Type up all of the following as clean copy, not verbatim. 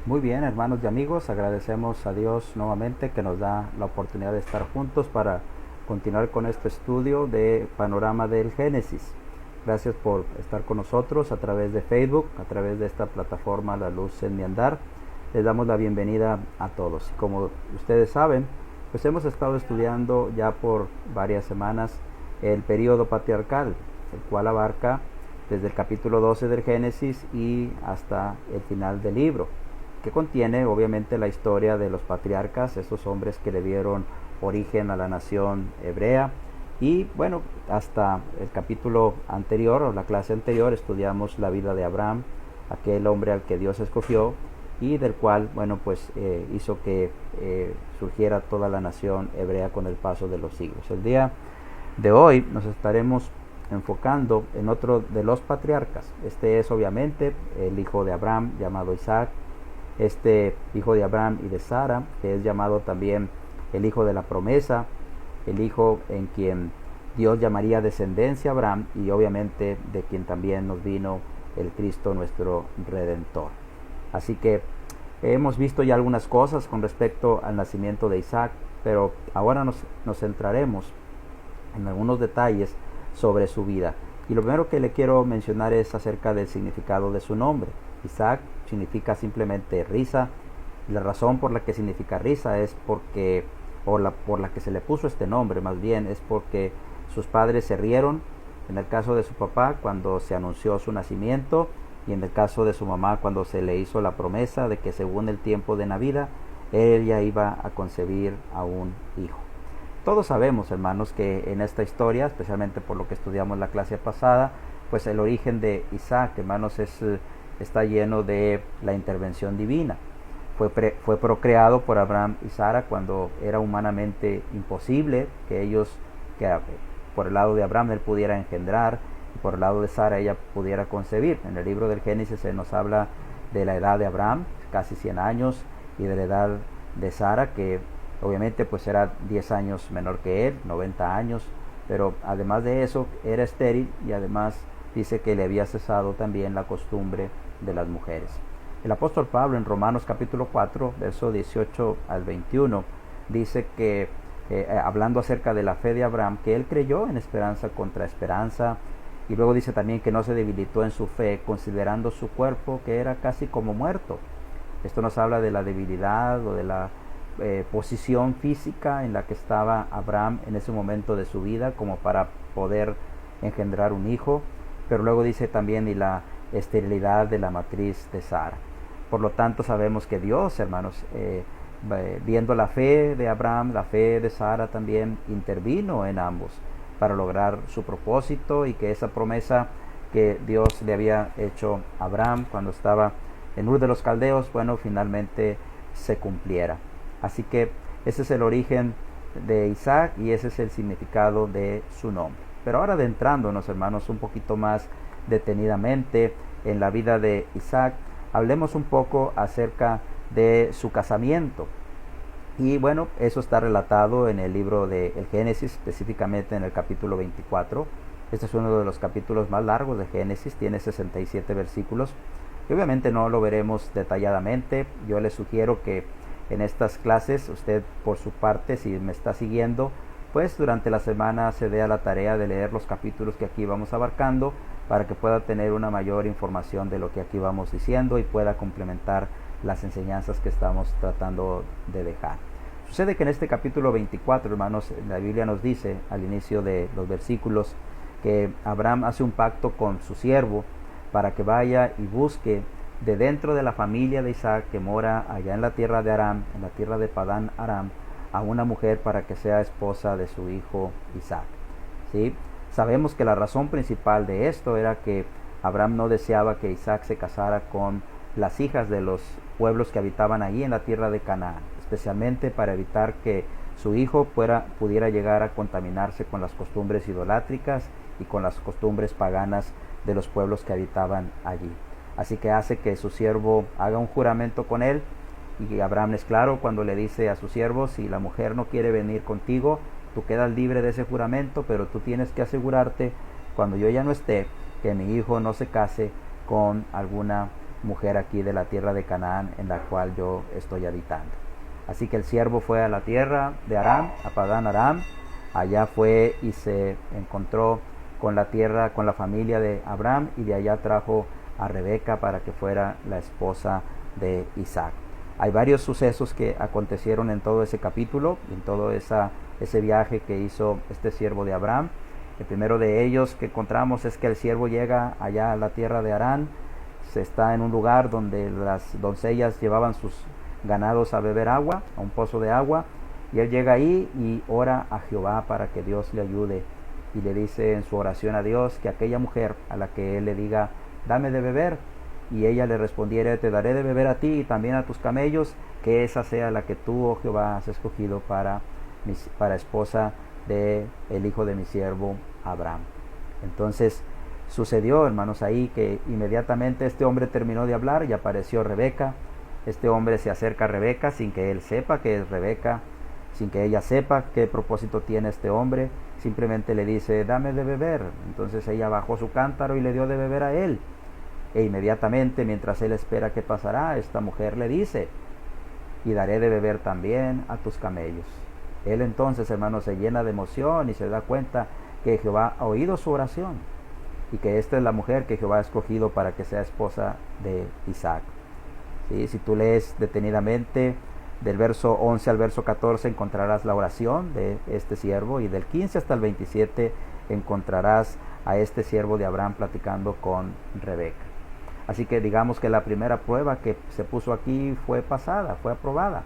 Muy bien, hermanos y amigos, agradecemos a Dios nuevamente que nos da la oportunidad de estar juntos para continuar con este estudio de Panorama del Génesis. Gracias por estar con nosotros a través de Facebook, a través de esta plataforma La Luz en mi Andar. Les damos la bienvenida a todos. Como ustedes saben, pues hemos estado estudiando ya por varias semanas el periodo patriarcal, el cual abarca desde el capítulo 12 del Génesis y hasta el final del libro, que contiene obviamente la historia de los patriarcas, estos hombres que le dieron origen a la nación hebrea. Y bueno, hasta el capítulo anterior o la clase anterior estudiamos la vida de Abraham, aquel hombre al que Dios escogió y del cual, bueno, pues hizo que surgiera toda la nación hebrea con el paso de los siglos. El día de hoy nos estaremos enfocando en otro de los patriarcas. Este es obviamente el hijo de Abraham llamado Isaac, este hijo de Abraham y de Sara, que es llamado también el hijo de la promesa, el hijo en quien Dios llamaría descendencia a Abraham y obviamente de quien también nos vino el Cristo nuestro Redentor. Así que hemos visto ya algunas cosas con respecto al nacimiento de Isaac, pero ahora nos centraremos en algunos detalles sobre su vida. Y lo primero que le quiero mencionar es acerca del significado de su nombre. Isaac significa simplemente risa. La razón por la que significa risa es porque, por la que se le puso este nombre más bien, es porque sus padres se rieron, en el caso de su papá cuando se anunció su nacimiento, y en el caso de su mamá cuando se le hizo la promesa de que según el tiempo de Navidad, ella iba a concebir a un hijo. Todos sabemos, hermanos, que en esta historia, especialmente por lo que estudiamos la clase pasada, pues el origen de Isaac, hermanos, está lleno de la intervención divina. Fue procreado por Abraham y Sara cuando era humanamente imposible que por el lado de Abraham él pudiera engendrar y por el lado de Sara ella pudiera concebir. En el libro del Génesis se nos habla de la edad de Abraham, casi 100 años, y de la edad de Sara, que obviamente pues era 10 años menor que él, 90 años, pero además de eso era estéril y además dice que le había cesado también la costumbre de las mujeres. El apóstol Pablo en Romanos capítulo 4, verso 18 al 21, dice que, hablando acerca de la fe de Abraham, que él creyó en esperanza contra esperanza, y luego dice también que no se debilitó en su fe, considerando su cuerpo que era casi como muerto. Esto nos habla de la debilidad o de la posición física en la que estaba Abraham en ese momento de su vida como para poder engendrar un hijo, pero luego dice también y la esterilidad de la matriz de Sara. Por lo tanto sabemos que Dios, hermanos, viendo la fe de Abraham, la fe de Sara también intervino en ambos para lograr su propósito y que esa promesa que Dios le había hecho a Abraham cuando estaba en Ur de los Caldeos, bueno, finalmente se cumpliera. Así que ese es el origen de Isaac y ese es el significado de su nombre. Pero ahora adentrándonos, hermanos, un poquito más detenidamente en la vida de Isaac, hablemos un poco acerca de su casamiento. Y bueno, eso está relatado en el libro de el Génesis, específicamente en el capítulo 24. Este es uno de los capítulos más largos de Génesis, tiene 67 versículos. Y obviamente no lo veremos detalladamente. Yo le sugiero que en estas clases, usted por su parte, si me está siguiendo, pues durante la semana se dé a la tarea de leer los capítulos que aquí vamos abarcando para que pueda tener una mayor información de lo que aquí vamos diciendo y pueda complementar las enseñanzas que estamos tratando de dejar. Sucede que en este capítulo 24, hermanos, la Biblia nos dice al inicio de los versículos que Abraham hace un pacto con su siervo para que vaya y busque de dentro de la familia de Isaac que mora allá en la tierra de Aram, en la tierra de Padán Aram, a una mujer para que sea esposa de su hijo Isaac. ¿Sí? Sabemos que la razón principal de esto era que Abraham no deseaba que Isaac se casara con las hijas de los pueblos que habitaban allí en la tierra de Canaán, especialmente para evitar que su hijo pudiera llegar a contaminarse con las costumbres idolátricas y con las costumbres paganas de los pueblos que habitaban allí. Así que hace que su siervo haga un juramento con él, y Abraham es claro cuando le dice a su siervo: si la mujer no quiere venir contigo, tú quedas libre de ese juramento, pero tú tienes que asegurarte, cuando yo ya no esté, que mi hijo no se case con alguna mujer aquí de la tierra de Canaán en la cual yo estoy habitando. Así que el siervo fue a la tierra de Aram, a Padán Aram. Allá fue y se encontró con la tierra, con la familia de Abraham, y de allá trajo a Rebeca para que fuera la esposa de Isaac. Hay varios sucesos que acontecieron en todo ese capítulo, en todo ese viaje que hizo este siervo de Abraham. El primero de ellos que encontramos es que el siervo llega allá a la tierra de Harán. Se está en un lugar donde las doncellas llevaban sus ganados a beber agua, a un pozo de agua, y él llega ahí y ora a Jehová para que Dios le ayude, y le dice en su oración a Dios que aquella mujer a la que él le diga, dame de beber, y ella le respondiera, te daré de beber a ti y también a tus camellos, que esa sea la que tú, oh Jehová, has escogido para esposa de el hijo de mi siervo Abraham. Entonces sucedió, hermanos, ahí que inmediatamente este hombre terminó de hablar y apareció Rebeca. Este hombre se acerca a Rebeca sin que él sepa que es Rebeca, sin que ella sepa qué propósito tiene este hombre. Simplemente le dice, dame de beber. Entonces ella bajó su cántaro y le dio de beber a él. E inmediatamente, mientras él espera qué pasará, esta mujer le dice, y daré de beber también a tus camellos. Él entonces, hermanos, se llena de emoción y se da cuenta que Jehová ha oído su oración y que esta es la mujer que Jehová ha escogido para que sea esposa de Isaac. ¿Sí? Si tú lees detenidamente del verso 11 al verso 14 encontrarás la oración de este siervo, y del 15 hasta el 27 encontrarás a este siervo de Abraham platicando con Rebeca. Así que digamos que la primera prueba que se puso aquí fue pasada, fue aprobada.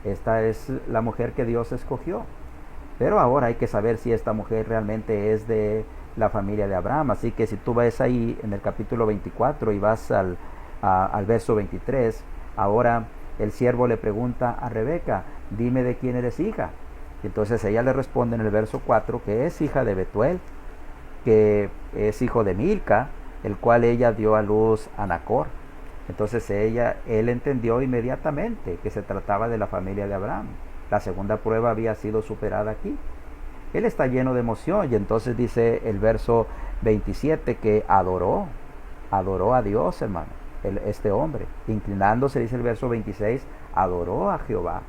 Esta es la mujer que Dios escogió. Pero ahora hay que saber si esta mujer realmente es de la familia de Abraham. Así que si tú ves ahí en el capítulo 24 y vas al verso 23, ahora el siervo le pregunta a Rebeca, dime de quién eres hija. Y entonces ella le responde en el verso 4 que es hija de Betuel, que es hijo de Milca, el cual ella dio a luz a Nacor. Entonces él entendió inmediatamente que se trataba de la familia de Abraham. La segunda prueba había sido superada aquí. Él está lleno de emoción, y entonces dice el verso 27 que adoró a Dios, hermano, este hombre. Inclinándose, dice el verso 26, adoró a Jehová.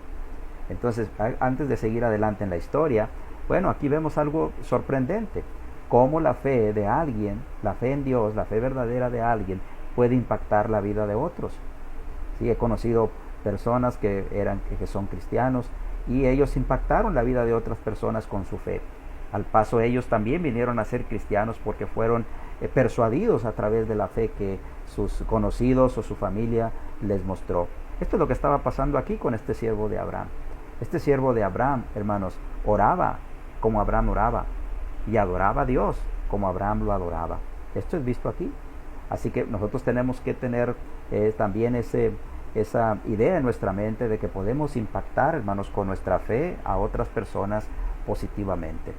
Entonces, antes de seguir adelante en la historia, bueno, aquí vemos algo sorprendente. Cómo la fe de alguien, la fe en Dios, la fe verdadera de alguien, puede impactar la vida de otros. Sí, he conocido personas que son cristianos, y ellos impactaron la vida de otras personas con su fe. Al paso ellos también vinieron a ser cristianos porque fueron persuadidos a través de la fe que sus conocidos o su familia les mostró. Esto es lo que estaba pasando aquí con este siervo de Abraham. Este siervo de Abraham, hermanos, oraba como Abraham oraba, y adoraba a Dios como Abraham lo adoraba. Esto es visto aquí. Así que nosotros tenemos que tener también esa idea en nuestra mente de que podemos impactar, hermanos, con nuestra fe a otras personas positivamente.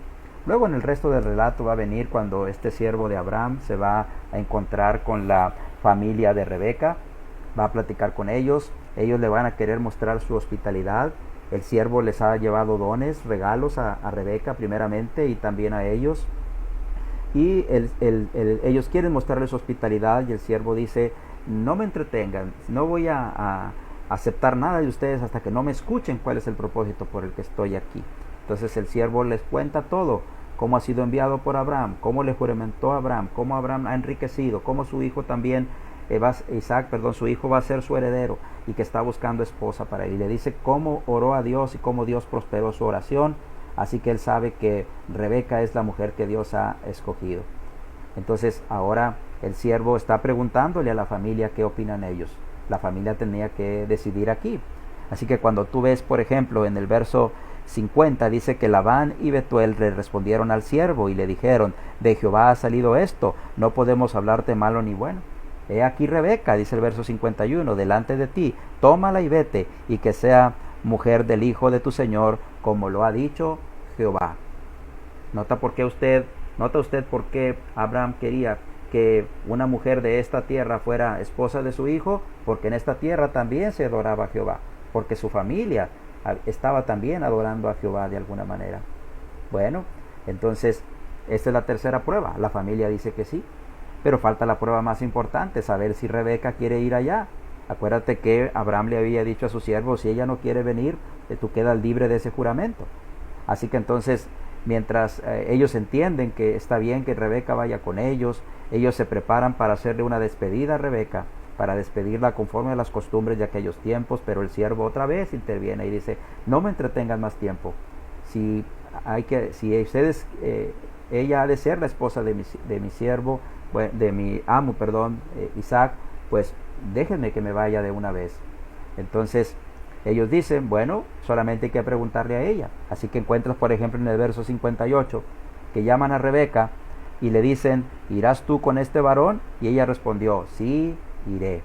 Luego en el resto del relato va a venir cuando este siervo de Abraham se va a encontrar con la familia de Rebeca, va a platicar con ellos le van a querer mostrar su hospitalidad. El siervo les ha llevado dones, regalos a Rebeca primeramente y también a ellos. Y ellos quieren mostrarles su hospitalidad, y el siervo dice, no me entretengan, no voy a aceptar nada de ustedes hasta que no me escuchen cuál es el propósito por el que estoy aquí. Entonces el siervo les cuenta todo, cómo ha sido enviado por Abraham, cómo le juramentó a Abraham, cómo Abraham ha enriquecido, cómo su hijo también, su hijo va a ser su heredero, y que está buscando esposa para él. Y le dice cómo oró a Dios y cómo Dios prosperó su oración. Así que él sabe que Rebeca es la mujer que Dios ha escogido. Entonces ahora el siervo está preguntándole a la familia qué opinan ellos. La familia tenía que decidir aquí. Así que cuando tú ves, por ejemplo, en el verso 50 dice que Labán y Betuel le respondieron al siervo y le dijeron, de Jehová ha salido esto, no podemos hablarte malo ni bueno. He aquí Rebeca, dice el verso 51, delante de ti, tómala y vete, y que sea mujer del hijo de tu señor, como lo ha dicho Jehová. Nota usted por qué Abraham quería que una mujer de esta tierra fuera esposa de su hijo, porque en esta tierra también se adoraba a Jehová, porque su familia estaba también adorando a Jehová de alguna manera. Bueno, entonces esta es la tercera prueba. La familia dice que sí. Pero falta la prueba más importante, saber si Rebeca quiere ir allá. Acuérdate que Abraham le había dicho a su siervo, si ella no quiere venir, tú quedas libre de ese juramento. Así que entonces, mientras ellos entienden que está bien que Rebeca vaya con ellos se preparan para hacerle una despedida a Rebeca, para despedirla conforme a las costumbres de aquellos tiempos, pero el siervo otra vez interviene y dice, no me entretengan más tiempo. Si ustedes, ella ha de ser la esposa de mi siervo, de mi amo, Isaac, pues déjenme que me vaya de una vez. Entonces ellos dicen, bueno, solamente hay que preguntarle a ella. Así que encuentras, por ejemplo, en el verso 58, que llaman a Rebeca y le dicen, ¿irás tú con este varón? Y ella respondió, sí, iré.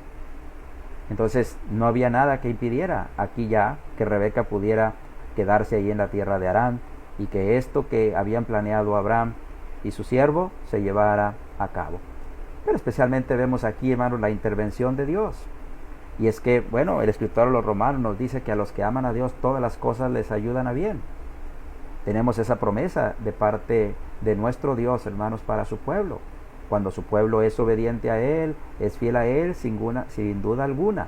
Entonces no había nada que impidiera aquí ya que Rebeca pudiera quedarse ahí en la tierra de Harán y que esto que habían planeado Abraham y su siervo se llevara a cabo. Pero especialmente vemos aquí, hermanos, la intervención de Dios. Y es que, bueno, el escritor de los Romanos nos dice que a los que aman a Dios todas las cosas les ayudan a bien. Tenemos esa promesa de parte de nuestro Dios, hermanos, para su pueblo. Cuando su pueblo es obediente a Él, es fiel a Él, sin duda alguna,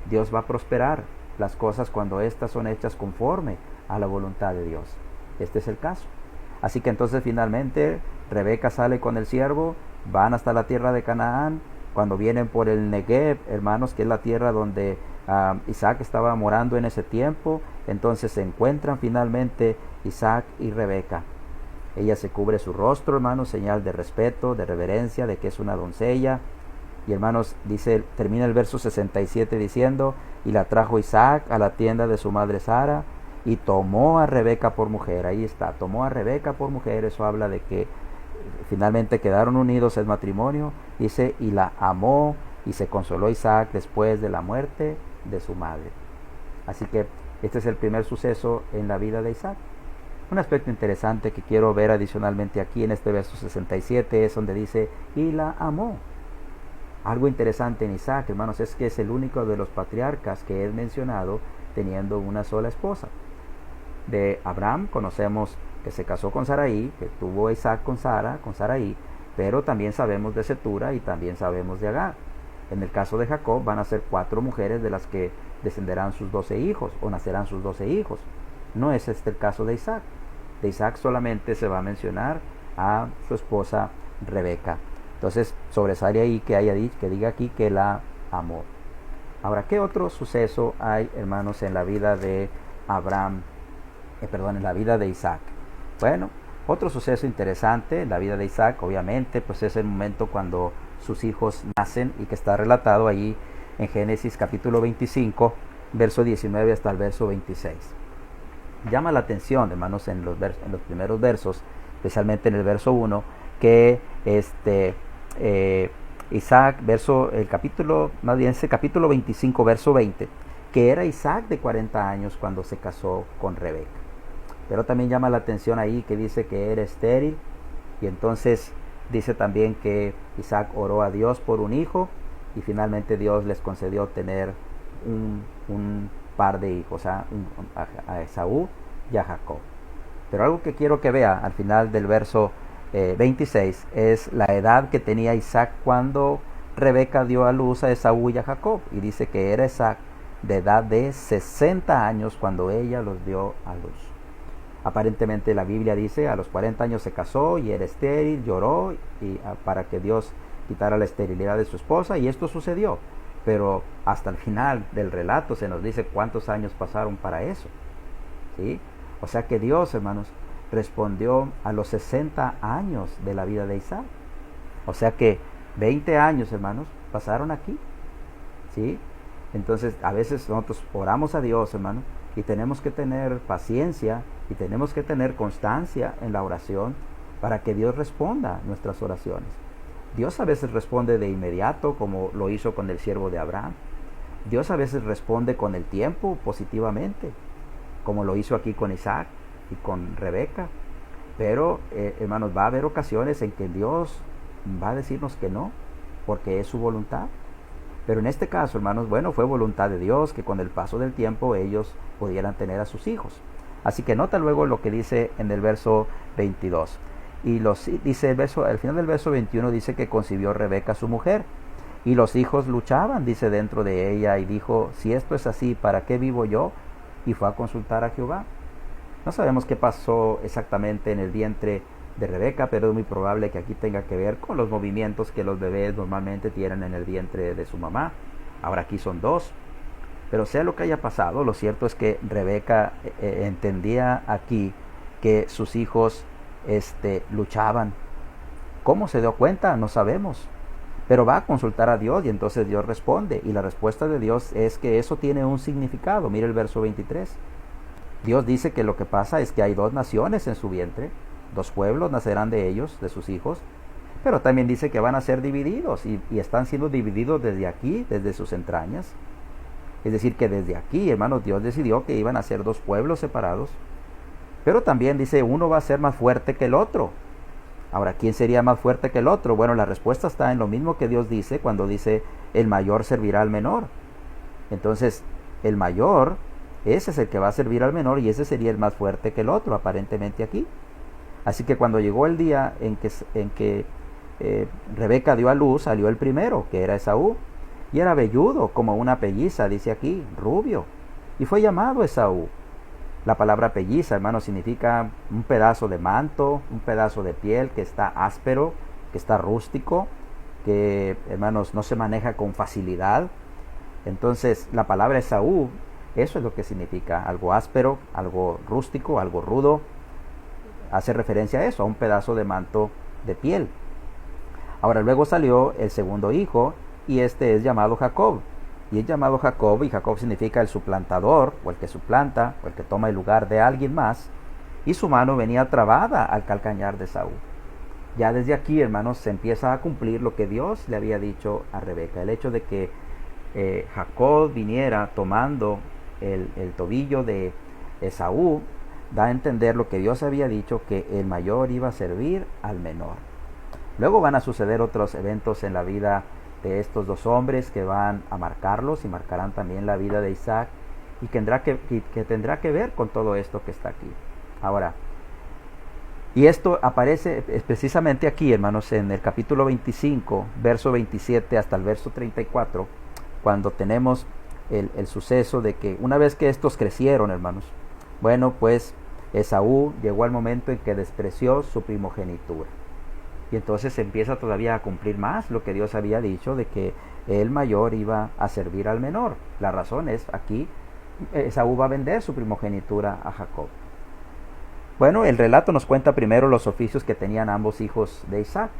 Dios va a prosperar las cosas cuando éstas son hechas conforme a la voluntad de Dios. Este es el caso. Así que entonces finalmente Rebeca sale con el siervo, van hasta la tierra de Canaán. Cuando vienen por el Negev, hermanos, que es la tierra donde Isaac estaba morando en ese tiempo, entonces se encuentran finalmente Isaac y Rebeca. Ella se cubre su rostro, hermanos, señal de respeto, de reverencia, de que es una doncella. Y hermanos, termina el verso 67 diciendo, y la trajo Isaac a la tienda de su madre Sara, y tomó a Rebeca por mujer. Ahí está, tomó a Rebeca por mujer. Eso habla de que finalmente quedaron unidos en matrimonio. Dice, y la amó, y se consoló Isaac después de la muerte de su madre. Así que este es el primer suceso en la vida de Isaac. Un aspecto interesante que quiero ver adicionalmente aquí en este verso 67 es donde dice, y la amó. Algo interesante en Isaac, hermanos, es que es el único de los patriarcas que es mencionado teniendo una sola esposa. De Abraham conocemos que se casó con Sarai, que tuvo a Isaac con Sarai, pero también sabemos de Cetura y también sabemos de Agar. En el caso de Jacob van a ser 4 mujeres de las que descenderán sus 12 hijos o nacerán sus 12 hijos. No es este el caso de Isaac. De Isaac solamente se va a mencionar a su esposa Rebeca. Entonces sobresale ahí que diga aquí que la amó. Ahora, ¿qué otro suceso hay, hermanos, en la vida de en la vida de Isaac? Bueno, otro suceso interesante en la vida de Isaac, obviamente, pues es el momento cuando sus hijos nacen y que está relatado ahí en Génesis capítulo 25, verso 19 hasta el verso 26. Llama la atención, hermanos, en los primeros versos, especialmente en el verso 1, que Isaac, capítulo 25, verso 20, que era Isaac de 40 años cuando se casó con Rebeca. Pero también llama la atención ahí que dice que era estéril, y entonces dice también que Isaac oró a Dios por un hijo, y finalmente Dios les concedió tener un par de hijos, a Esaú y a Jacob. Pero algo que quiero que vea al final del verso 26 es la edad que tenía Isaac cuando Rebeca dio a luz a Esaú y a Jacob, y dice que era Isaac de edad de 60 años cuando ella los dio a luz. Aparentemente la Biblia dice a los 40 años se casó y era estéril, lloró para que Dios quitara la esterilidad de su esposa, y esto sucedió. Pero hasta el final del relato se nos dice cuántos años pasaron para eso, ¿sí? O sea que Dios, hermanos, respondió a los 60 años de la vida de Isaac. O sea que 20 años, hermanos, pasaron aquí, ¿sí? Entonces a veces nosotros oramos a Dios, hermanos, y tenemos que tener paciencia y tenemos que tener constancia en la oración para que Dios responda nuestras oraciones. Dios a veces responde de inmediato, como lo hizo con el siervo de Abraham. Dios a veces responde con el tiempo positivamente, como lo hizo aquí con Isaac y con Rebeca. Pero, hermanos, va a haber ocasiones en que Dios va a decirnos que no, porque es su voluntad. Pero en este caso, hermanos, bueno, fue voluntad de Dios que con el paso del tiempo ellos pudieran tener a sus hijos. Así que nota luego lo que dice en el verso 22. Y dice al final del verso 21 dice que concibió Rebeca su mujer. Y los hijos luchaban, dice, dentro de ella, y dijo, si esto es así, ¿para qué vivo yo? Y fue a consultar a Jehová. No sabemos qué pasó exactamente en el vientre de Rebeca, pero es muy probable que aquí tenga que ver con los movimientos que los bebés normalmente tienen en el vientre de su mamá. Ahora aquí son dos. Pero sea lo que haya pasado, lo cierto es que Rebeca entendía aquí que sus hijos luchaban. ¿Cómo se dio cuenta? No sabemos. Pero va a consultar a Dios y entonces Dios responde. Y la respuesta de Dios es que eso tiene un significado. Mire el verso 23. Dios dice que lo que pasa es que hay dos naciones en su vientre. Dos pueblos nacerán de ellos, de sus hijos. Pero también dice que van a ser divididos. Y están siendo divididos desde aquí, desde sus entrañas. Es decir, que desde aquí, hermanos, Dios decidió que iban a ser dos pueblos separados. Pero también dice, uno va a ser más fuerte que el otro. Ahora, ¿quién sería más fuerte que el otro? Bueno, la respuesta está en lo mismo que Dios dice cuando dice, el mayor servirá al menor. Entonces, el mayor, ese es el que va a servir al menor y ese sería el más fuerte que el otro, aparentemente aquí. Así que cuando llegó el día en que Rebeca dio a luz, salió el primero, que era Esaú. Y era velludo, como una pelliza, dice aquí, rubio. Y fue llamado Esaú. La palabra pelliza, hermano, significa un pedazo de manto, un pedazo de piel que está áspero, que está rústico, que, hermanos, no se maneja con facilidad. Entonces, la palabra Esaú, eso es lo que significa, algo áspero, algo rústico, algo rudo. Hace referencia a eso, a un pedazo de manto de piel. Ahora, luego salió el segundo hijo, y este es llamado Jacob. Y es llamado Jacob, y Jacob significa el suplantador, o el que suplanta, o el que toma el lugar de alguien más. Y su mano venía trabada al calcañar de Esaú. Ya desde aquí, hermanos, se empieza a cumplir lo que Dios le había dicho a Rebeca. El hecho de que Jacob viniera tomando el tobillo de Esaú, da a entender lo que Dios había dicho, que el mayor iba a servir al menor. Luego van a suceder otros eventos en la vida de estos dos hombres que van a marcarlos y marcarán también la vida de Isaac y que tendrá que ver con todo esto que está aquí. Ahora, y esto aparece precisamente aquí, hermanos, en el capítulo 25, verso 27 hasta el verso 34, cuando tenemos el suceso de que una vez que estos crecieron, hermanos, bueno, pues Esaú llegó al momento en que despreció su primogenitura. Y entonces se empieza todavía a cumplir más lo que Dios había dicho de que el mayor iba a servir al menor. La razón es aquí, Esaú va a vender su primogenitura a Jacob. Bueno, el relato nos cuenta primero los oficios que tenían ambos hijos de Isaac.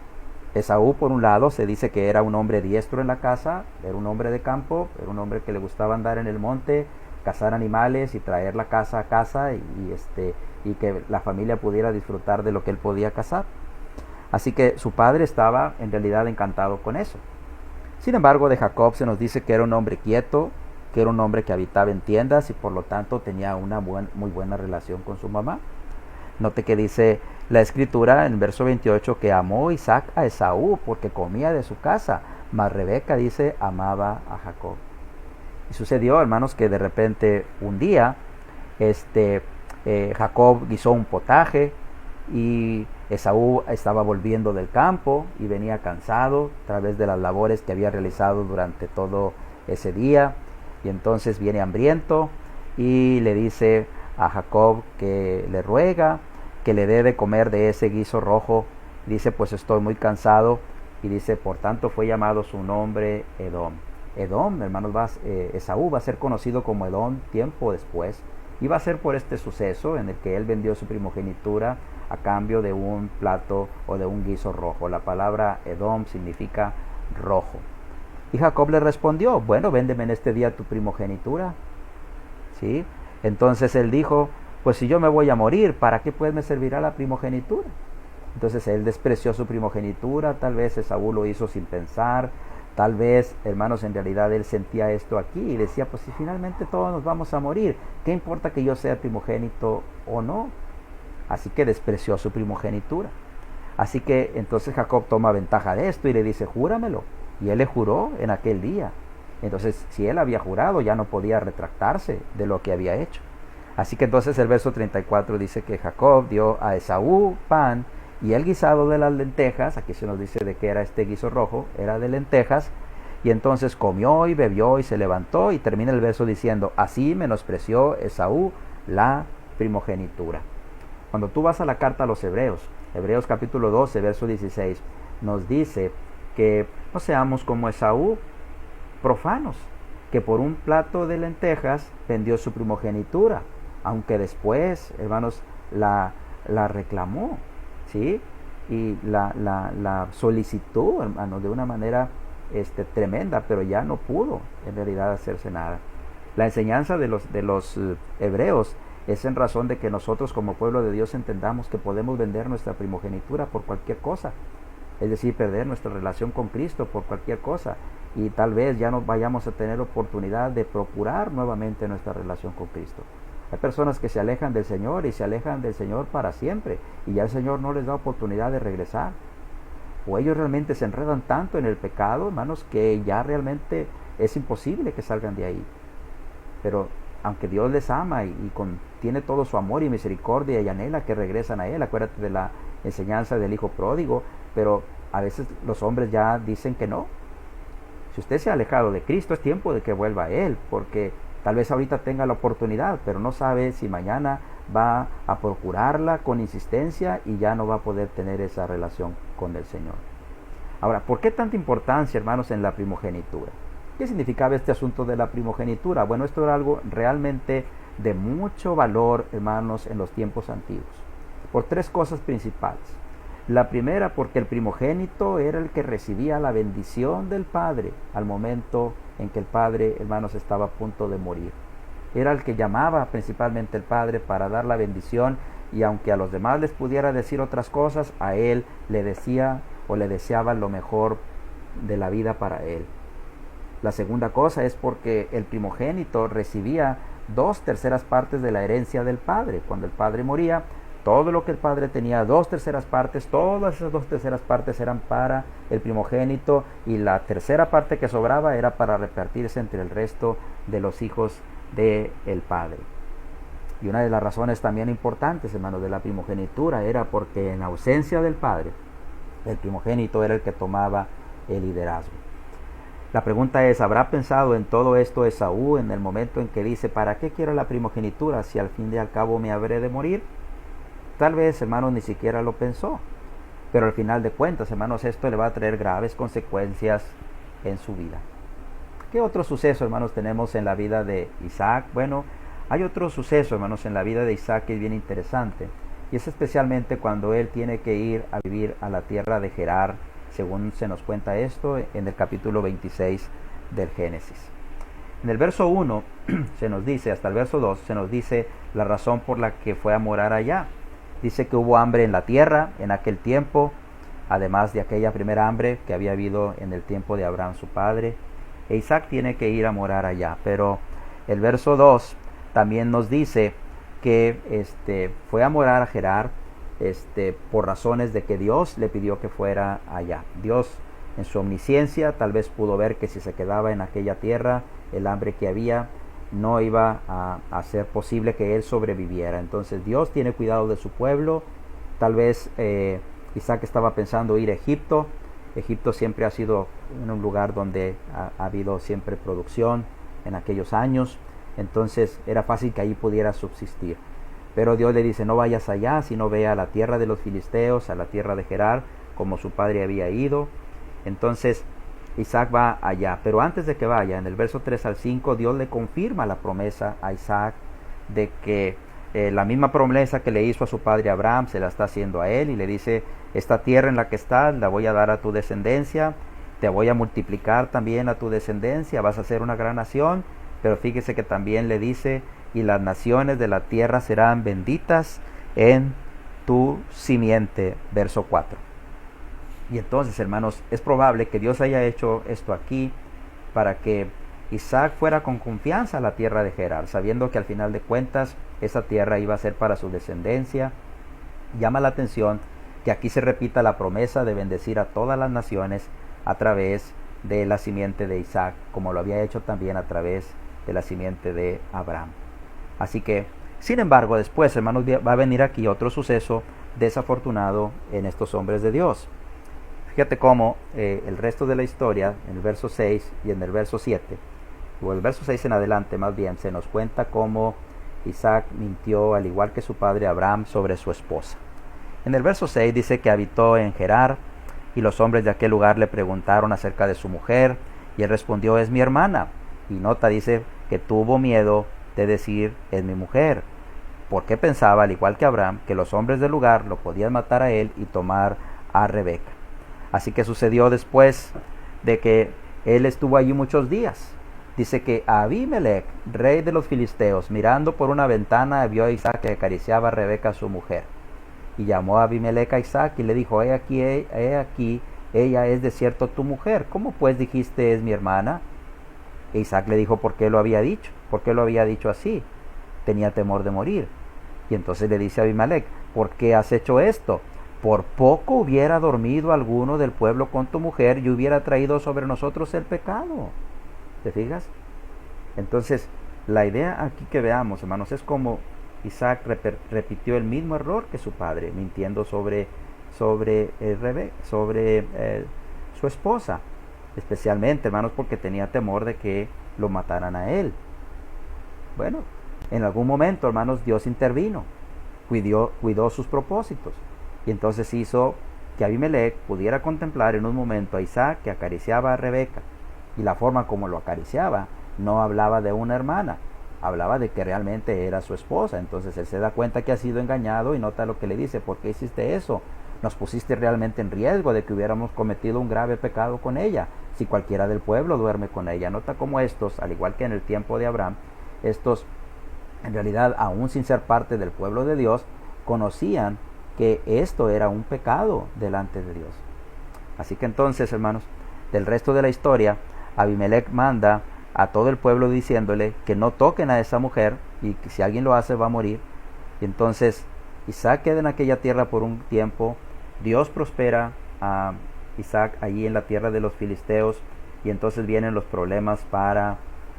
Esaú, por un lado, se dice que era un hombre diestro en la casa, era un hombre de campo, era un hombre que le gustaba andar en el monte, cazar animales y traer la casa a casa y que la familia pudiera disfrutar de lo que él podía cazar. Así que su padre estaba en realidad encantado con eso. Sin embargo, de Jacob se nos dice que era un hombre quieto, que era un hombre que habitaba en tiendas y por lo tanto tenía una muy buena relación con su mamá. Note que dice la escritura en el verso 28 que amó Isaac a Esaú porque comía de su casa, mas Rebeca dice amaba a Jacob. Y sucedió, hermanos, que de repente un día Jacob guisó un potaje y Esaú estaba volviendo del campo y venía cansado a través de las labores que había realizado durante todo ese día, y entonces viene hambriento y le dice a Jacob que le ruega que le dé de comer de ese guiso rojo. Dice, pues estoy muy cansado, y dice, por tanto fue llamado su nombre Edom. Edom, hermanos, Esaú va a ser conocido como Edom tiempo después, y va a ser por este suceso en el que él vendió su primogenitura a cambio de un plato o de un guiso rojo. La palabra Edom significa rojo. Y Jacob le respondió, bueno, véndeme en este día tu primogenitura. ¿Sí? Entonces él dijo, pues si yo me voy a morir, ¿para qué pues me servirá la primogenitura? Entonces él despreció su primogenitura. Tal vez Esaú lo hizo sin pensar. Tal vez, hermanos, en realidad él sentía esto aquí y decía, pues si finalmente todos nos vamos a morir, ¿qué importa que yo sea primogénito o no? Así que despreció su primogenitura. Así que entonces Jacob toma ventaja de esto y le dice, júramelo. Y él le juró en aquel día. Entonces, si él había jurado, ya no podía retractarse de lo que había hecho. Así que entonces el verso 34 dice que Jacob dio a Esaú pan Y el guisado de las lentejas, aquí se nos dice de qué era este guiso rojo, era de lentejas, y entonces comió y bebió y se levantó, y termina el verso diciendo, así menospreció Esaú la primogenitura. Cuando tú vas a la carta a los Hebreos, Hebreos capítulo 12, verso 16, nos dice que no seamos como Esaú, profanos, que por un plato de lentejas vendió su primogenitura, aunque después, hermanos, la reclamó, ¿sí? Y la solicitó, hermanos, de una manera tremenda, pero ya no pudo en realidad hacerse nada. La enseñanza de los hebreos es en razón de que nosotros como pueblo de Dios entendamos que podemos vender nuestra primogenitura por cualquier cosa, es decir, perder nuestra relación con Cristo por cualquier cosa, y tal vez ya no vayamos a tener oportunidad de procurar nuevamente nuestra relación con Cristo. Hay personas que se alejan del Señor y se alejan del Señor para siempre, y ya el Señor no les da oportunidad de regresar. O ellos realmente se enredan tanto en el pecado, hermanos, que ya realmente es imposible que salgan de ahí. Pero aunque Dios les ama y tiene todo su amor y misericordia y anhela que regresan a Él, acuérdate de la enseñanza del hijo pródigo, pero a veces los hombres ya dicen que no. Si usted se ha alejado de Cristo, es tiempo de que vuelva a Él, porque tal vez ahorita tenga la oportunidad, pero no sabe si mañana va a procurarla con insistencia y ya no va a poder tener esa relación con el Señor. Ahora, ¿por qué tanta importancia, hermanos, en la primogenitura? ¿Qué significaba este asunto de la primogenitura? Bueno, esto era algo realmente de mucho valor, hermanos, en los tiempos antiguos, por tres cosas principales. La primera, porque el primogénito era el que recibía la bendición del Padre al momento en que el Padre, hermanos, estaba a punto de morir. Era el que llamaba principalmente el Padre para dar la bendición, y aunque a los demás les pudiera decir otras cosas, a él le decía o le deseaba lo mejor de la vida para él. La segunda cosa es porque el primogénito recibía 2/3 partes de la herencia del Padre. Cuando el Padre moría, todo lo que el Padre tenía, 2/3 partes, todas esas 2/3 partes eran para el primogénito, y la tercera parte que sobraba era para repartirse entre el resto de los hijos del Padre. Y una de las razones también importantes, hermanos, de la primogenitura era porque en ausencia del Padre, el primogénito era el que tomaba el liderazgo. La pregunta es, ¿habrá pensado en todo esto Esaú en el momento en que dice, ¿para qué quiero la primogenitura si al fin y al cabo me habré de morir? Tal vez, hermanos, ni siquiera lo pensó, pero al final de cuentas, hermanos, esto le va a traer graves consecuencias en su vida. ¿Qué otro suceso, hermanos, tenemos en la vida de Isaac? Bueno, hay otro suceso, hermanos, en la vida de Isaac que es bien interesante, y es especialmente cuando él tiene que ir a vivir a la tierra de Gerar, según se nos cuenta esto en el capítulo 26 del Génesis. En el verso 1 se nos dice, hasta el verso 2, se nos dice la razón por la que fue a morar allá. Dice que hubo hambre en la tierra en aquel tiempo, además de aquella primera hambre que había habido en el tiempo de Abraham su padre, e Isaac tiene que ir a morar allá. Pero el verso 2 también nos dice que fue a morar a Gerar por razones de que Dios le pidió que fuera allá. Dios, en su omnisciencia, tal vez pudo ver que si se quedaba en aquella tierra, el hambre que había no iba a ser posible que él sobreviviera. Entonces Dios tiene cuidado de su pueblo. Tal vez Isaac estaba pensando ir a Egipto. Egipto siempre ha sido un lugar donde ha habido siempre producción en aquellos años. Entonces era fácil que ahí pudiera subsistir. Pero Dios le dice, no vayas allá, sino ve a la tierra de los filisteos, a la tierra de Gerar, como su padre había ido. Entonces Isaac va allá, pero antes de que vaya, en el verso 3 al 5, Dios le confirma la promesa a Isaac de que la misma promesa que le hizo a su padre Abraham se la está haciendo a él, y le dice, esta tierra en la que estás la voy a dar a tu descendencia, te voy a multiplicar también a tu descendencia, vas a ser una gran nación. Pero fíjese que también le dice, y las naciones de la tierra serán benditas en tu simiente, verso 4. Y entonces, hermanos, es probable que Dios haya hecho esto aquí para que Isaac fuera con confianza a la tierra de Gerar, sabiendo que al final de cuentas esa tierra iba a ser para su descendencia. Llama la atención que aquí se repita la promesa de bendecir a todas las naciones a través de la simiente de Isaac, como lo había hecho también a través de la simiente de Abraham. Así que, sin embargo, después, hermanos, va a venir aquí otro suceso desafortunado en estos hombres de Dios. Fíjate cómo el resto de la historia, en el verso 6 y en el verso 7, o el verso 6 en adelante más bien, se nos cuenta cómo Isaac mintió al igual que su padre Abraham sobre su esposa. En el verso 6 dice que habitó en Gerar, y los hombres de aquel lugar le preguntaron acerca de su mujer, y él respondió, es mi hermana. Y nota, dice que tuvo miedo de decir, es mi mujer, porque pensaba, al igual que Abraham, que los hombres del lugar lo podían matar a él y tomar a Rebeca. Así que sucedió después de que él estuvo allí muchos días. Dice que Abimelech, rey de los filisteos, mirando por una ventana, vio a Isaac que acariciaba a Rebeca, su mujer. Y llamó a Abimelech a Isaac y le dijo, he aquí, ella es de cierto tu mujer. ¿Cómo pues dijiste es mi hermana? E Isaac le dijo, ¿por qué lo había dicho? ¿Por qué lo había dicho así? Tenía temor de morir. Y entonces le dice a Abimelech, ¿por qué has hecho esto? Por poco hubiera dormido alguno del pueblo con tu mujer y hubiera traído sobre nosotros el pecado. ¿Te fijas? Entonces, la idea aquí que veamos, hermanos, es como Isaac repitió el mismo error que su padre, mintiendo sobre su esposa, especialmente, hermanos, porque tenía temor de que lo mataran a él. Bueno, en algún momento, hermanos, Dios intervino, cuidó sus propósitos, y entonces hizo que Abimelech pudiera contemplar en un momento a Isaac que acariciaba a Rebeca, y la forma como lo acariciaba no hablaba de una hermana, hablaba de que realmente era su esposa. Entonces él se da cuenta que ha sido engañado y nota lo que le dice, ¿por qué hiciste eso? Nos pusiste realmente en riesgo de que hubiéramos cometido un grave pecado con ella, si cualquiera del pueblo duerme con ella. Nota cómo estos, al igual que en el tiempo de Abraham, estos en realidad, aún sin ser parte del pueblo de Dios, conocían que esto era un pecado delante de Dios. Así que entonces, hermanos, del resto de la historia, Abimelech manda a todo el pueblo diciéndole que no toquen a esa mujer y que si alguien lo hace va a morir. Y entonces Isaac queda en aquella tierra por un tiempo. Dios prospera a Isaac allí en la tierra de los filisteos, y entonces vienen los problemas para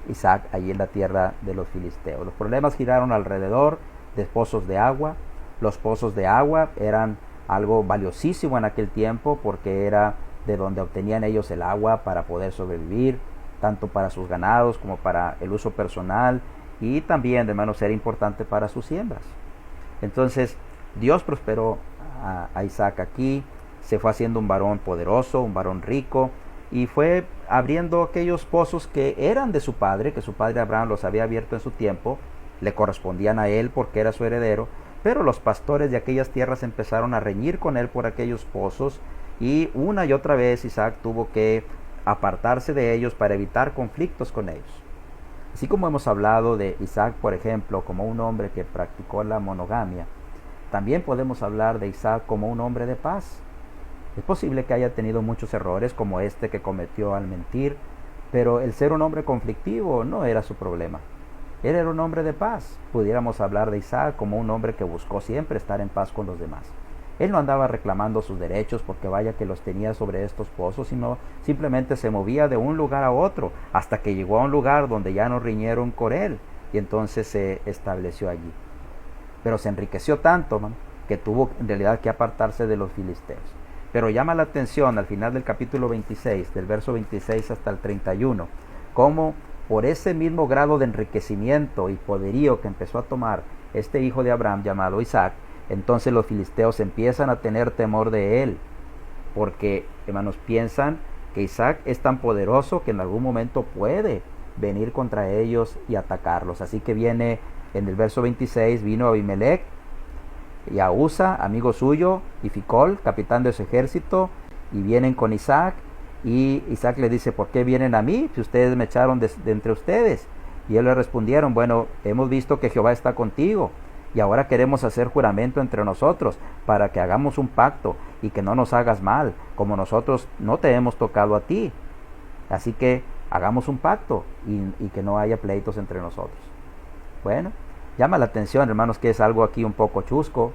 Isaac allí en la tierra de los filisteos. Los problemas giraron alrededor de pozos de agua. Los pozos de agua eran algo valiosísimo en aquel tiempo porque era de donde obtenían ellos el agua para poder sobrevivir, tanto para sus ganados como para el uso personal, y también, hermanos, era importante para sus siembras. Entonces Dios prosperó a Isaac aquí, se fue haciendo un varón poderoso, un varón rico, y fue abriendo aquellos pozos que eran de su padre, que su padre Abraham los había abierto en su tiempo, le correspondían a él porque era su heredero, pero los pastores de aquellas tierras empezaron a reñir con él por aquellos pozos, y una y otra vez Isaac tuvo que apartarse de ellos para evitar conflictos con ellos. Así como hemos hablado de Isaac, por ejemplo, como un hombre que practicó la monogamia, también podemos hablar de Isaac como un hombre de paz. Es posible que haya tenido muchos errores como este que cometió al mentir, pero el ser un hombre conflictivo no era su problema. Él era un hombre de paz. Pudiéramos hablar de Isaac como un hombre que buscó siempre estar en paz con los demás. Él no andaba reclamando sus derechos porque vaya que los tenía sobre estos pozos, sino simplemente se movía de un lugar a otro hasta que llegó a un lugar donde ya no riñeron con él, y entonces se estableció allí. Pero se enriqueció tanto, que tuvo en realidad que apartarse de los filisteos. Pero llama la atención al final del capítulo 26, del verso 26 hasta el 31, cómo por ese mismo grado de enriquecimiento y poderío que empezó a tomar este hijo de Abraham llamado Isaac, entonces los filisteos empiezan a tener temor de él, porque, hermanos, piensan que Isaac es tan poderoso que en algún momento puede venir contra ellos y atacarlos. Así que viene en el verso 26, vino Abimelech y a Usa, amigo suyo, y Ficol, capitán de su ejército, y vienen con Isaac, y Isaac le dice, ¿por qué vienen a mí si ustedes me echaron de entre ustedes? Y ellos le respondieron, bueno, hemos visto que Jehová está contigo, y ahora queremos hacer juramento entre nosotros para que hagamos un pacto y que no nos hagas mal, como nosotros no te hemos tocado a ti. Así que hagamos un pacto y que no haya pleitos entre nosotros. Bueno, llama la atención, hermanos, que es algo aquí un poco chusco,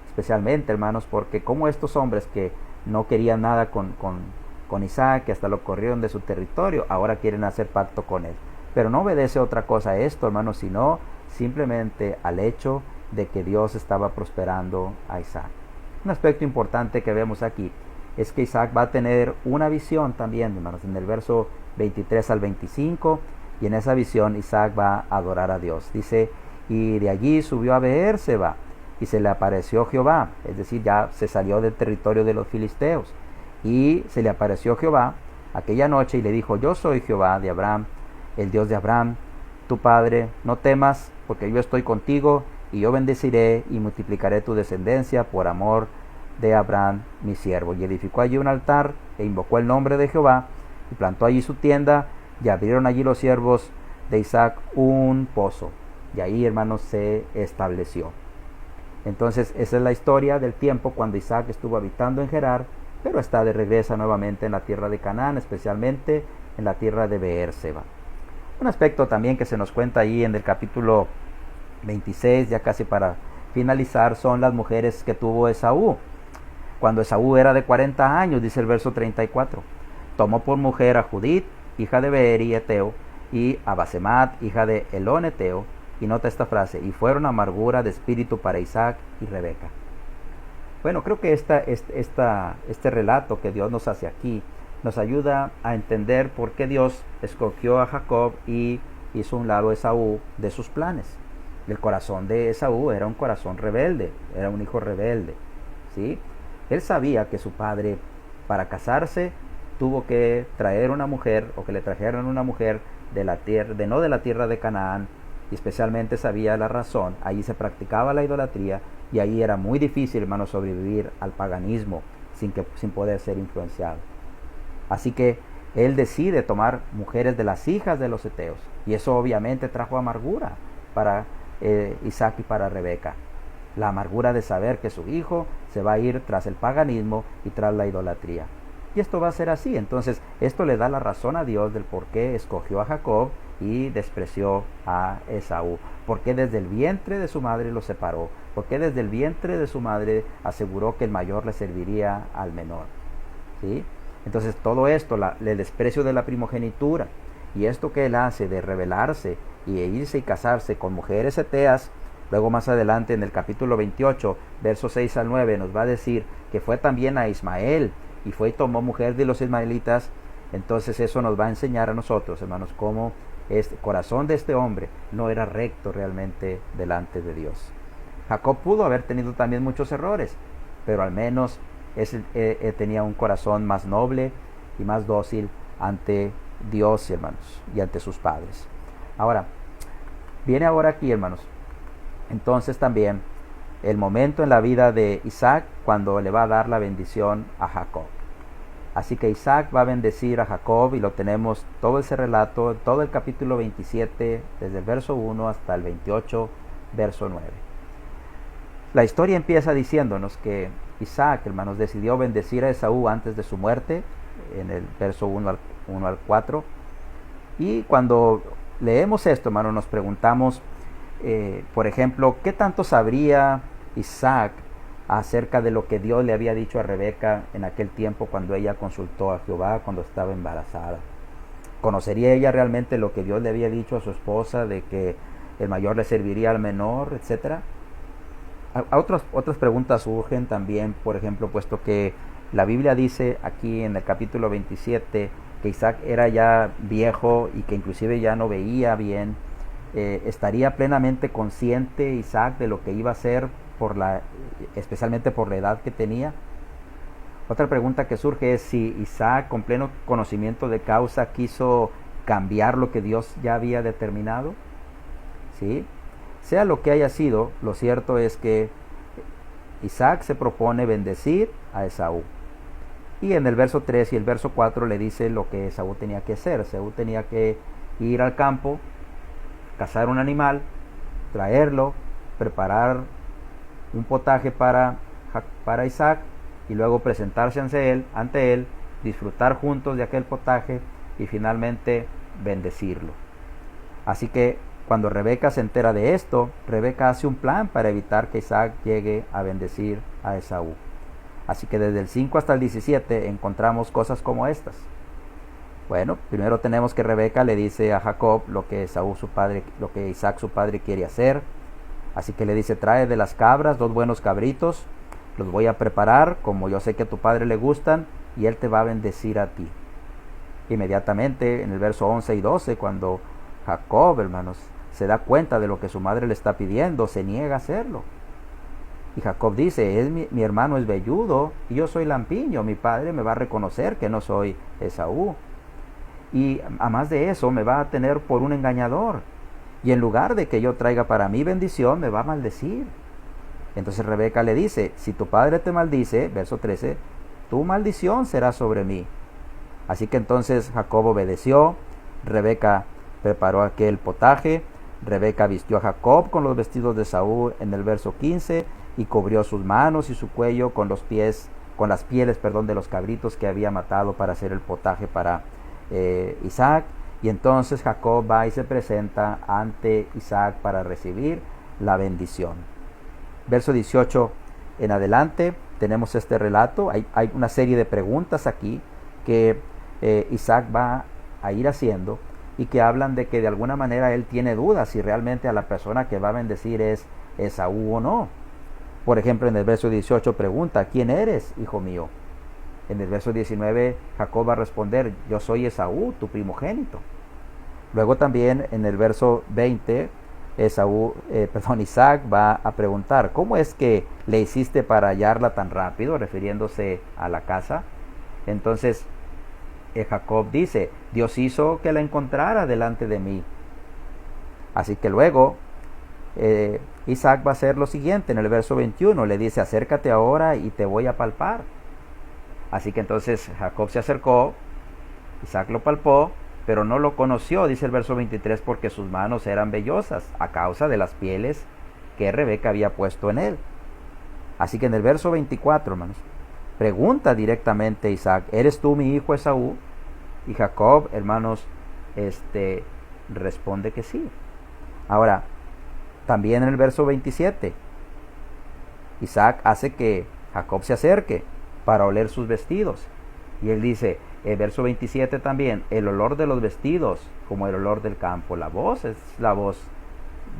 especialmente, hermanos, porque como estos hombres que no querían nada con Isaac, que hasta lo corrieron de su territorio, ahora quieren hacer pacto con él. Pero no obedece otra cosa a esto, hermanos, sino simplemente al hecho de que Dios estaba prosperando a Isaac. Un aspecto importante que vemos aquí es que Isaac va a tener una visión también, hermanos, en el verso 23 al 25, y en esa visión Isaac va a adorar a Dios. Dice, y de allí subió a Beerseba, y se le apareció Jehová, es decir, ya se salió del territorio de los filisteos, y se le apareció Jehová aquella noche y le dijo, yo soy Jehová de Abraham, el Dios de Abraham, tu padre, no temas, porque yo estoy contigo, y yo bendeciré y multiplicaré tu descendencia por amor de Abraham, mi siervo. Y edificó allí un altar, e invocó el nombre de Jehová, y plantó allí su tienda, y abrieron allí los siervos de Isaac un pozo, y ahí, hermanos, se estableció. Entonces, esa es la historia del tiempo cuando Isaac estuvo habitando en Gerar, pero está de regreso nuevamente en la tierra de Canaán, especialmente en la tierra de Beerseba. Un aspecto también que se nos cuenta ahí en el capítulo 26, ya casi para finalizar, son las mujeres que tuvo Esaú. Cuando Esaú era de 40 años, dice el verso 34, tomó por mujer a Judith, hija de Beeri Eteo, y a Basemat, hija de Elón Eteo, y nota esta frase, y fueron amargura de espíritu para Isaac y Rebeca. Bueno, creo que este relato que Dios nos hace aquí nos ayuda a entender por qué Dios escogió a Jacob y hizo a un lado a Esaú de sus planes. El corazón de Esaú era un corazón rebelde, era un hijo rebelde, ¿sí? Él sabía que su padre, para casarse, tuvo que traer una mujer, o que le trajeran una mujer de la tierra, no de la tierra de Canaán, y especialmente sabía la razón. Allí se practicaba la idolatría, y ahí era muy difícil, hermano, sobrevivir al paganismo sin poder ser influenciado. Así que él decide tomar mujeres de las hijas de los heteos, y eso obviamente trajo amargura para Isaac y para Rebeca. La amargura de saber que su hijo se va a ir tras el paganismo y tras la idolatría. Y esto va a ser así. Entonces, esto le da la razón a Dios del por qué escogió a Jacob y despreció a Esaú. Por qué desde el vientre de su madre lo separó. Por qué desde el vientre de su madre aseguró que el mayor le serviría al menor. ¿Sí? Entonces, todo esto, el desprecio de la primogenitura, y esto que él hace de rebelarse y irse y casarse con mujeres heteas, luego más adelante en el capítulo 28, versos 6 al 9, nos va a decir que fue también a Ismael, y fue y tomó mujer de los ismaelitas. Entonces eso nos va a enseñar a nosotros, hermanos, cómo el corazón de este hombre no era recto realmente delante de Dios. Jacob pudo haber tenido también muchos errores, pero al menos tenía un corazón más noble y más dócil ante Dios, hermanos, y ante sus padres. Ahora, viene ahora aquí, hermanos, entonces también el momento en la vida de Isaac cuando le va a dar la bendición a Jacob. Así que Isaac va a bendecir a Jacob, y lo tenemos todo ese relato, todo el capítulo 27, desde el verso 1 hasta el 28, verso 9. La historia empieza diciéndonos que Isaac, hermanos, decidió bendecir a Esaú antes de su muerte, en el verso 1 al 4. Y cuando leemos esto, hermanos, nos preguntamos, por ejemplo, ¿qué tanto sabría Isaac acerca de lo que Dios le había dicho a Rebeca en aquel tiempo cuando ella consultó a Jehová cuando estaba embarazada? ¿Conocería ella realmente lo que Dios le había dicho a su esposa de que el mayor le serviría al menor, etcétera? Otras preguntas surgen también, por ejemplo, puesto que la Biblia dice aquí en el capítulo 27 que Isaac era ya viejo y que inclusive ya no veía bien. ¿Estaría plenamente consciente Isaac de lo que iba a hacer, especialmente por la edad que tenía? Otra pregunta que surge es si Isaac, con pleno conocimiento de causa, quiso cambiar lo que Dios ya había determinado. ¿Sí? Sea lo que haya sido, lo cierto es que Isaac se propone bendecir a Esaú. Y en el verso 3 y el verso 4 le dice lo que Esaú tenía que hacer. Esaú tenía que ir al campo, cazar un animal, traerlo, preparar un potaje para Isaac, y luego presentarse ante él, disfrutar juntos de aquel potaje y finalmente bendecirlo. Así que cuando Rebeca se entera de esto, Rebeca hace un plan para evitar que Isaac llegue a bendecir a Esaú. Así que desde el 5 hasta el 17 encontramos cosas como estas. Bueno, primero tenemos que Rebeca le dice a Jacob lo que Isaac su padre quiere hacer. Así que le dice, trae de las cabras 2 buenos cabritos, los voy a preparar como yo sé que a tu padre le gustan y él te va a bendecir a ti. Inmediatamente en el verso 11 y 12, cuando Jacob, hermanos, se da cuenta de lo que su madre le está pidiendo, se niega a hacerlo. Y Jacob dice, mi hermano es velludo y yo soy lampiño, mi padre me va a reconocer que no soy Esaú. Y además de eso me va a tener por un engañador. Y en lugar de que yo traiga para mí bendición, me va a maldecir. Entonces Rebeca le dice, si tu padre te maldice, verso 13, tu maldición será sobre mí. Así que entonces Jacob obedeció, Rebeca preparó aquel potaje, Rebeca vistió a Jacob con los vestidos de Esaú en el verso 15 y cubrió sus manos y su cuello con las pieles, de los cabritos que había matado para hacer el potaje para Isaac. Y entonces Jacob va y se presenta ante Isaac para recibir la bendición. Verso 18 en adelante tenemos este relato. Hay una serie de preguntas aquí que Isaac va a ir haciendo y que hablan de que de alguna manera él tiene dudas si realmente a la persona que va a bendecir es Esaú o no. Por ejemplo, en el verso 18 pregunta, ¿quién eres, hijo mío? En el verso 19 Jacob va a responder, yo soy Esaú, tu primogénito. Luego también en el verso 20 Isaac va a preguntar, ¿cómo es que le hiciste para hallarla tan rápido? Refiriéndose a la casa. Entonces Jacob dice, Dios hizo que la encontrara delante de mí. Así que luego Isaac va a hacer lo siguiente, en el verso 21 le dice, acércate ahora y te voy a palpar. Así que entonces Jacob se acercó, Isaac lo palpó, pero no lo conoció, dice el verso 23, porque sus manos eran vellosas a causa de las pieles que Rebeca había puesto en él. Así que en el verso 24, hermanos, pregunta directamente Isaac, ¿eres tú mi hijo Esaú? Y Jacob, hermanos, responde que sí. Ahora, también en el verso 27, Isaac hace que Jacob se acerque para oler sus vestidos. Y él dice, el verso 27 también, el olor de los vestidos como el olor del campo. La voz es la voz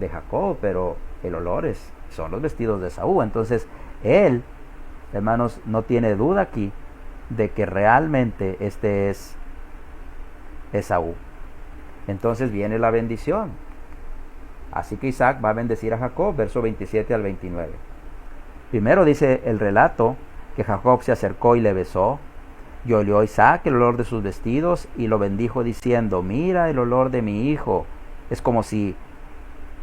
de Jacob, pero el olor son los vestidos de Esaú. Entonces, él, hermanos, no tiene duda aquí de que realmente este es Esaú. Entonces viene la bendición. Así que Isaac va a bendecir a Jacob, verso 27 al 29. Primero dice el relato que Jacob se acercó y le besó. Y olió Isaac el olor de sus vestidos y lo bendijo diciendo, mira el olor de mi hijo. Es como si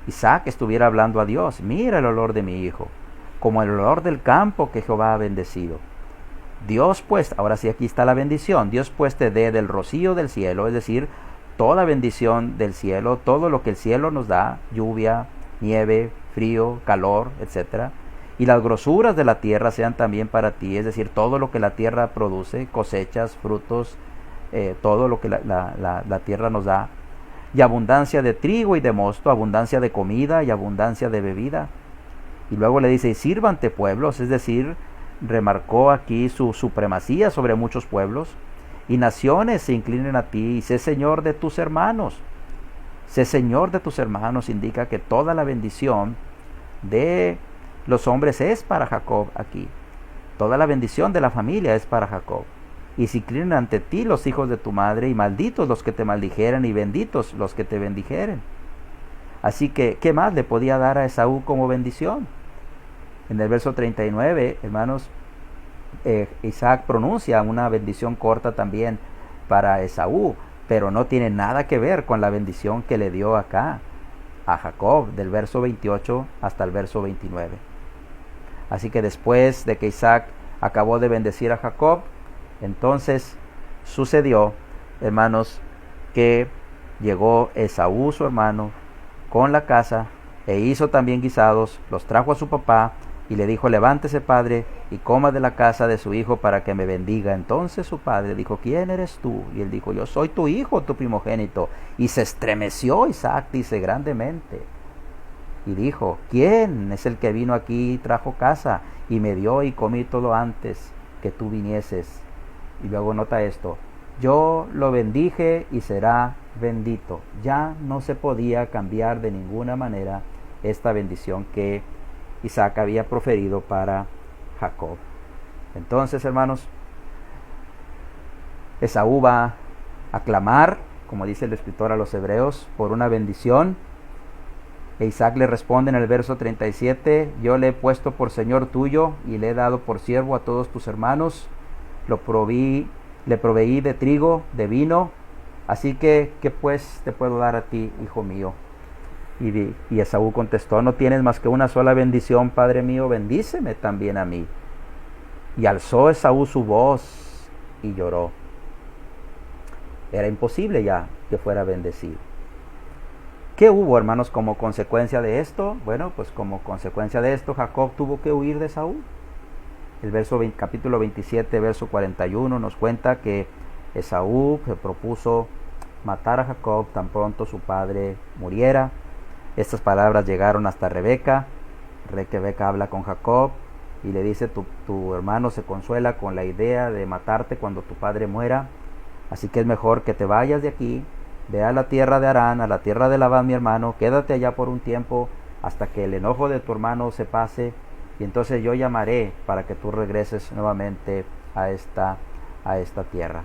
Isaac estuviera hablando a Dios, mira el olor de mi hijo, como el olor del campo que Jehová ha bendecido. Dios pues, ahora sí aquí está la bendición, Dios pues te dé del rocío del cielo, es decir, toda bendición del cielo, todo lo que el cielo nos da, lluvia, nieve, frío, calor, etcétera. Y las grosuras de la tierra sean también para ti, es decir, todo lo que la tierra produce, cosechas, frutos, todo lo que la tierra nos da. Y abundancia de trigo y de mosto, abundancia de comida y abundancia de bebida. Y luego le dice, y sírvante pueblos, es decir, remarcó aquí su supremacía sobre muchos pueblos. Y naciones se inclinen a ti, y sé señor de tus hermanos. Sé señor de tus hermanos indica que toda la bendición de los hombres es para Jacob aquí. Toda la bendición de la familia es para Jacob. Y se inclinen ante ti los hijos de tu madre, y malditos los que te maldijeren, y benditos los que te bendijeren. Así que, ¿qué más le podía dar a Esaú como bendición? En el verso 39, hermanos, Isaac pronuncia una bendición corta también para Esaú, pero no tiene nada que ver con la bendición que le dio acá a Jacob, del verso 28 hasta el verso 29. Así que después de que Isaac acabó de bendecir a Jacob, entonces sucedió, hermanos, que llegó Esaú, su hermano, con la casa, e hizo también guisados, los trajo a su papá, y le dijo, levántese padre, y coma de la casa de su hijo para que me bendiga. Entonces su padre dijo, ¿quién eres tú? Y él dijo, yo soy tu hijo, tu primogénito. Y se estremeció Isaac, dice, grandemente. Y dijo, ¿quién es el que vino aquí y trajo casa? Y me dio y comí todo antes que tú vinieses. Y luego nota esto, yo lo bendije y será bendito. Ya no se podía cambiar de ninguna manera esta bendición que Isaac había proferido para Jacob. Entonces, hermanos, Esaú va a clamar, como dice el escritor a los hebreos, por una bendición. E Isaac le responde en el verso 37, yo le he puesto por señor tuyo y le he dado por siervo a todos tus hermanos. Le proveí de trigo, de vino, así que, ¿qué pues te puedo dar a ti, hijo mío? Y Esaú contestó, no tienes más que una sola bendición, padre mío, bendíceme también a mí. Y alzó Esaú su voz y lloró. Era imposible ya que fuera bendecido. ¿Qué hubo, hermanos, como consecuencia de esto? Bueno, pues como consecuencia de esto, Jacob tuvo que huir de Esaú. El capítulo 27, verso 41 nos cuenta que Esaú se propuso matar a Jacob tan pronto su padre muriera. Estas palabras llegaron hasta Rebeca. Rebeca habla con Jacob y le dice, tu hermano se consuela con la idea de matarte cuando tu padre muera, así que es mejor que te vayas de aquí, ve a la tierra de Harán, a la tierra de Labán mi hermano, quédate allá por un tiempo hasta que el enojo de tu hermano se pase, y entonces yo llamaré para que tú regreses nuevamente a esta tierra.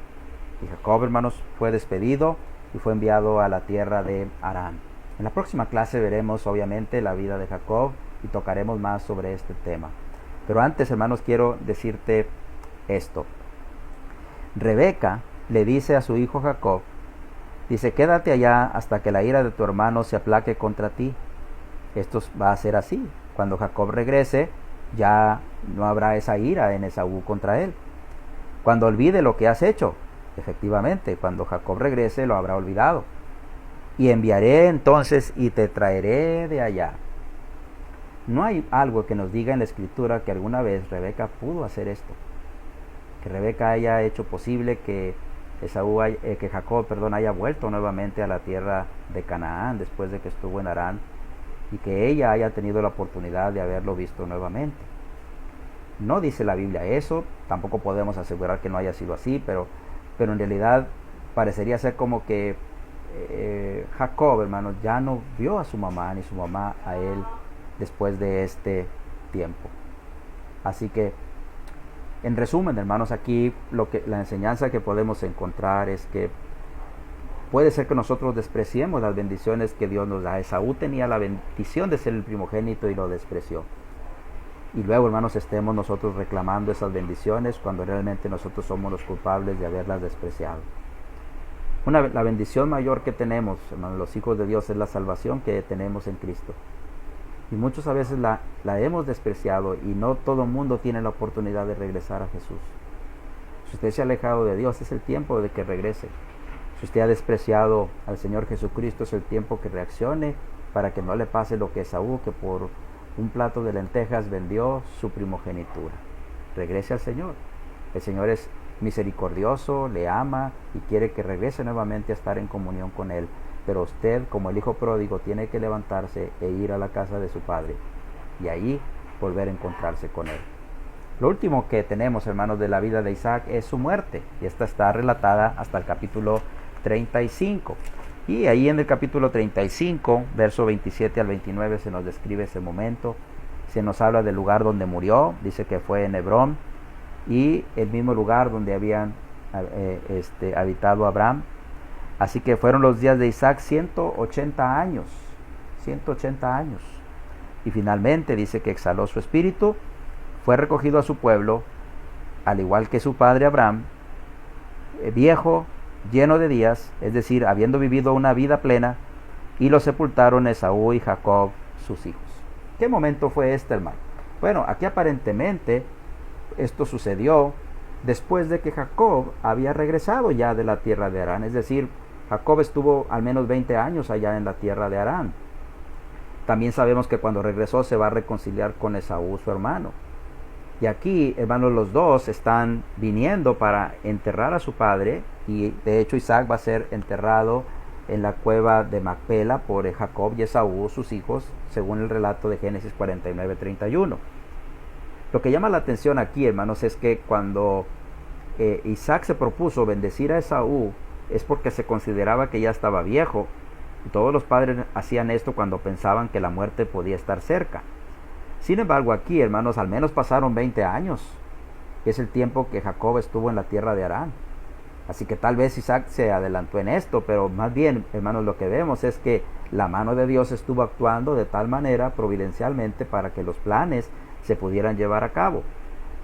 Y Jacob, hermanos, fue despedido y fue enviado a la tierra de Harán. En la próxima clase veremos obviamente la vida de Jacob y tocaremos más sobre este tema. Pero antes, hermanos, quiero decirte esto. Rebeca le dice a su hijo Jacob, dice, quédate allá hasta que la ira de tu hermano se aplaque contra ti. Esto va a ser así. Cuando Jacob regrese, ya no habrá esa ira en Esaú contra él. Cuando olvide lo que has hecho, efectivamente, cuando Jacob regrese lo habrá olvidado. Y enviaré entonces y te traeré de allá. No hay algo que nos diga en la escritura que alguna vez Rebeca pudo hacer esto. Que Rebeca haya hecho posible que Jacob haya vuelto nuevamente a la tierra de Canaán después de que estuvo en Harán, y que ella haya tenido la oportunidad de haberlo visto nuevamente. No dice la Biblia eso, tampoco podemos asegurar que no haya sido así, pero en realidad parecería ser como que Jacob, hermanos, ya no vio a su mamá ni su mamá a él después de este tiempo. Así que, en resumen, hermanos, aquí la enseñanza que podemos encontrar es que puede ser que nosotros despreciemos las bendiciones que Dios nos da. Esaú tenía la bendición de ser el primogénito y lo despreció. Y luego, hermanos, estemos nosotros reclamando esas bendiciones cuando realmente nosotros somos los culpables de haberlas despreciado. La bendición mayor que tenemos, hermanos, los hijos de Dios, es la salvación que tenemos en Cristo. Y muchos a veces la hemos despreciado, y no todo el mundo tiene la oportunidad de regresar a Jesús. Si usted se ha alejado de Dios, es el tiempo de que regrese. Si usted ha despreciado al Señor Jesucristo, es el tiempo que reaccione para que no le pase lo que Esaú, que por un plato de lentejas vendió su primogenitura. Regrese al Señor. El Señor es misericordioso, le ama y quiere que regrese nuevamente a estar en comunión con Él. Pero usted, como el hijo pródigo, tiene que levantarse e ir a la casa de su padre y ahí volver a encontrarse con Él. Lo último que tenemos, hermanos, de la vida de Isaac es su muerte, y esta está relatada hasta el capítulo 35. Y ahí en el capítulo 35, verso 27 al 29, se nos describe ese momento. Se nos habla del lugar donde murió, dice que fue en Hebrón, y el mismo lugar donde habían habitado Abraham. Así que fueron los días de Isaac 180 años, 180 años. Y finalmente dice que exhaló su espíritu, fue recogido a su pueblo, al igual que su padre Abraham, viejo, lleno de días, es decir, habiendo vivido una vida plena, y lo sepultaron Esaú y Jacob, sus hijos. ¿Qué momento fue este, hermano? Bueno, aquí aparentemente esto sucedió después de que Jacob había regresado ya de la tierra de Harán, es decir, Jacob estuvo al menos 20 años allá en la tierra de Harán. También sabemos que cuando regresó se va a reconciliar con Esaú, su hermano. Y aquí, hermanos, los dos están viniendo para enterrar a su padre, y de hecho Isaac va a ser enterrado en la cueva de Macpela por Jacob y Esaú, sus hijos, según el relato de Génesis 49:31. Lo que llama la atención aquí, hermanos, es que cuando Isaac se propuso bendecir a Esaú, es porque se consideraba que ya estaba viejo. Y todos los padres hacían esto cuando pensaban que la muerte podía estar cerca. Sin embargo, aquí, hermanos, al menos pasaron 20 años, que es el tiempo que Jacob estuvo en la tierra de Harán. Así que tal vez Isaac se adelantó en esto, pero más bien, hermanos, lo que vemos es que la mano de Dios estuvo actuando de tal manera providencialmente para que los planes se pudieran llevar a cabo.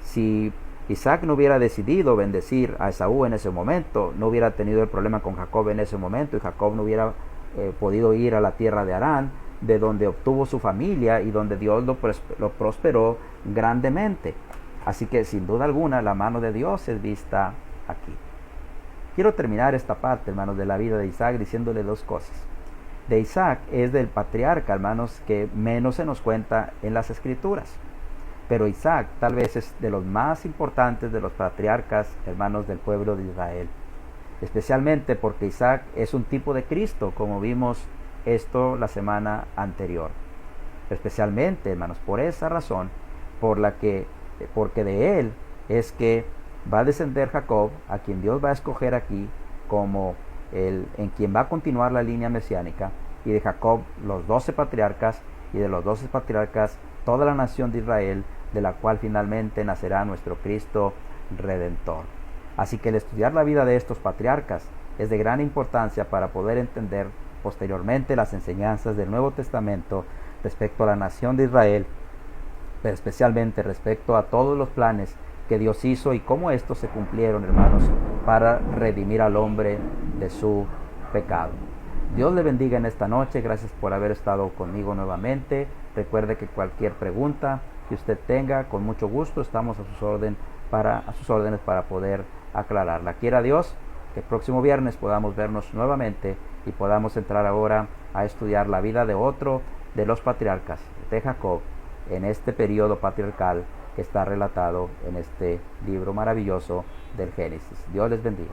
Si Isaac no hubiera decidido bendecir a Esaú en ese momento, no hubiera tenido el problema con Jacob en ese momento, y Jacob no hubiera podido ir a la tierra de Harán, de donde obtuvo su familia y donde Dios lo prosperó grandemente. Así que sin duda alguna la mano de Dios es vista aquí. Quiero terminar esta parte, hermanos, de la vida de Isaac diciéndole dos cosas. De Isaac es del patriarca, hermanos, que menos se nos cuenta en las escrituras. Pero Isaac tal vez es de los más importantes de los patriarcas, hermanos, del pueblo de Israel. Especialmente porque Isaac es un tipo de Cristo, como vimos esto la semana anterior. Especialmente, hermanos, por esa razón, porque de él es que va a descender Jacob, a quien Dios va a escoger aquí como en quien va a continuar la línea mesiánica, y de Jacob los 12 patriarcas, y de los 12 patriarcas toda la nación de Israel, de la cual finalmente nacerá nuestro Cristo Redentor. Así que el estudiar la vida de estos patriarcas es de gran importancia para poder entender posteriormente las enseñanzas del Nuevo Testamento respecto a la nación de Israel, pero especialmente respecto a todos los planes que Dios hizo y cómo estos se cumplieron, hermanos, para redimir al hombre de su pecado. Dios le bendiga en esta noche. Gracias por haber estado conmigo nuevamente. Recuerde que cualquier pregunta que usted tenga, con mucho gusto estamos a sus órdenes para poder aclararla. Quiera Dios que el próximo viernes podamos vernos nuevamente y podamos entrar ahora a estudiar la vida de otro de los patriarcas de Jacob en este periodo patriarcal que está relatado en este libro maravilloso del Génesis. Dios les bendiga.